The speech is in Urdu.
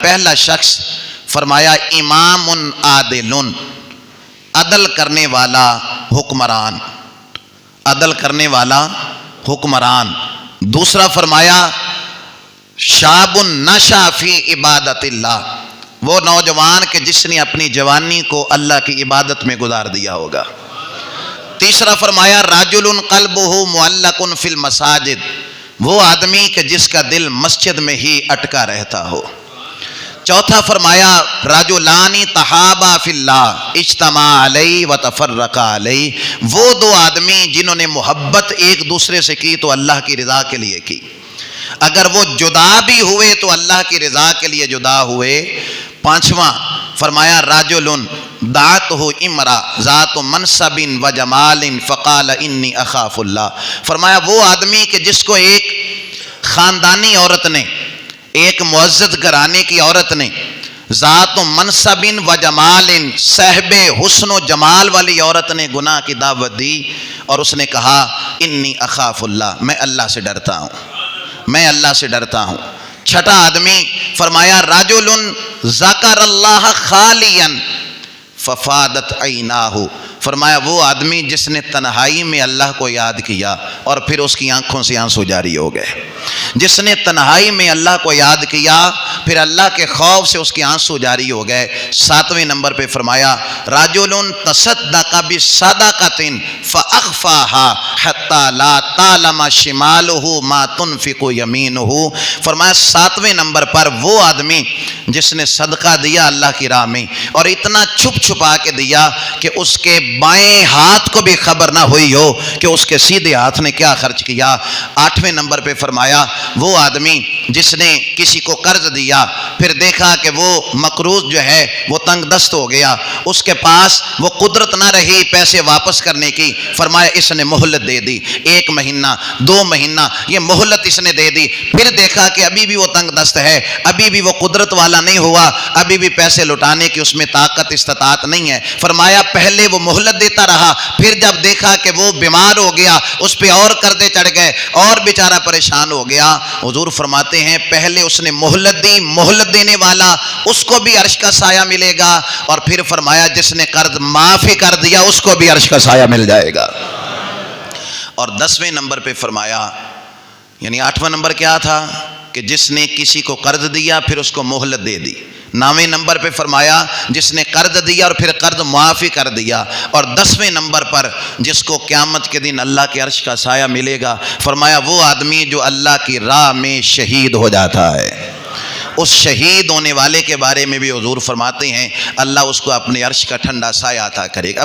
پہلا شخص فرمایا امام عادل، عدل کرنے والا حکمران، عدل کرنے والا حکمران۔ دوسرا فرمایا شاب نشا فی عبادت اللہ، وہ نوجوان کہ جس نے اپنی جوانی کو اللہ کی عبادت میں گزار دیا ہوگا۔ تیسرا فرمایا رجل قلبہ معلق فی المساجد، وہ آدمی کہ جس کا دل مسجد میں ہی اٹکا رہتا ہو۔ چوتھا فرمایا رجلان تحابا فی اللہ اجتماع علیہ وتفرقا علیہ، وہ دو آدمی جنہوں نے محبت ایک دوسرے سے کی تو اللہ کی رضا کے لیے کی، اگر وہ جدا بھی ہوئے تو اللہ کی رضا کے لیے جدا ہوئے۔ پانچواں فرمایا رجل دعتہ امرا ذات منصب و جمال فقال انی اخاف اللہ، فرمایا وہ آدمی کہ جس کو ایک خاندانی عورت نے، ایک معزز گھرانے کی عورت نے، ذات منصب و جمال، صاحب حسن و جمال والی عورت نے گناہ کی دعوت دی اور اس نے کہا انی اخاف اللہ، میں اللہ سے ڈرتا ہوں، میں اللہ سے ڈرتا ہوں۔ چھٹا آدمی فرمایا رجل ذکر اللہ خالیا ففادت عیناہ، فرمایا وہ آدمی جس نے تنہائی میں اللہ کو یاد کیا اور پھر اس کی آنکھوں سے آنسو جاری ہو گئے، جس نے تنہائی میں اللہ کو یاد کیا پھر اللہ کے خوف سے اس کے آنسو جاری ہو گئے۔ ساتویں نمبر پہ فرمایا رجل تصدق بصدقۃ فاخفاها حتى لا تعلم شمالہ ما تنفق یمینہ، فرمایا ساتویں نمبر پر وہ آدمی جس نے صدقہ دیا اللہ کی راہ میں اور اتنا چھپ چھپا کے دیا کہ اس کے بائیں ہاتھ کو بھی خبر نہ ہوئی ہو کہ اس کے سیدھے ہاتھ نے کیا خرچ کیا۔ آٹھویں نمبر پہ فرمایا وہ آدمی جس نے کسی کو قرض دیا پھر دیکھا کہ وہ مقروض جو ہے وہ تنگ دست ہو گیا، اس کے پاس وہ قدرت نہ رہی پیسے واپس کرنے کی، فرمایا اس نے مہلت دے دی، 1 مہینہ 2 مہینہ یہ مہلت اس نے دے دی، پھر دیکھا کہ ابھی بھی وہ تنگ دست ہے، ابھی بھی وہ قدرت والا نہیں ہوا، ابھی بھی پیسے لٹانے کی اس میں طاقت استطاعت نہیں ہے، فرمایا پہلے وہ مہلت دیتا رہا، پھر جب دیکھا کہ وہ بیمار ہو گیا اس پہ اور قرضے چڑھ گئے اور بیچارہ پریشان ہو گیا۔ حضور فرماتے ہیں پہلے اس نے مہلت دی، مہلت دینے والا اس کو بھی عرش کا سایہ ملے گا، اور پھر فرمایا جس نے قرض معافی کر دیا اس کو بھی عرش کا سایہ مل جائے گا۔ اور 10ویں نمبر پہ فرمایا، یعنی 8واں نمبر کیا تھا کہ جس نے کسی کو قرض دیا پھر اس کو مہلت دے دی، 9ویں نمبر پہ فرمایا جس نے قرض دیا اور پھر قرض معافی کر دیا، اور 10ویں نمبر پر جس کو قیامت کے دن اللہ کے عرش کا سایہ ملے گا، فرمایا وہ آدمی جو اللہ کی راہ میں شہید ہو جاتا ہے۔ اس شہید ہونے والے کے بارے میں بھی حضور فرماتے ہیں اللہ اس کو اپنے عرش کا ٹھنڈا سایہ عطا کرے گا۔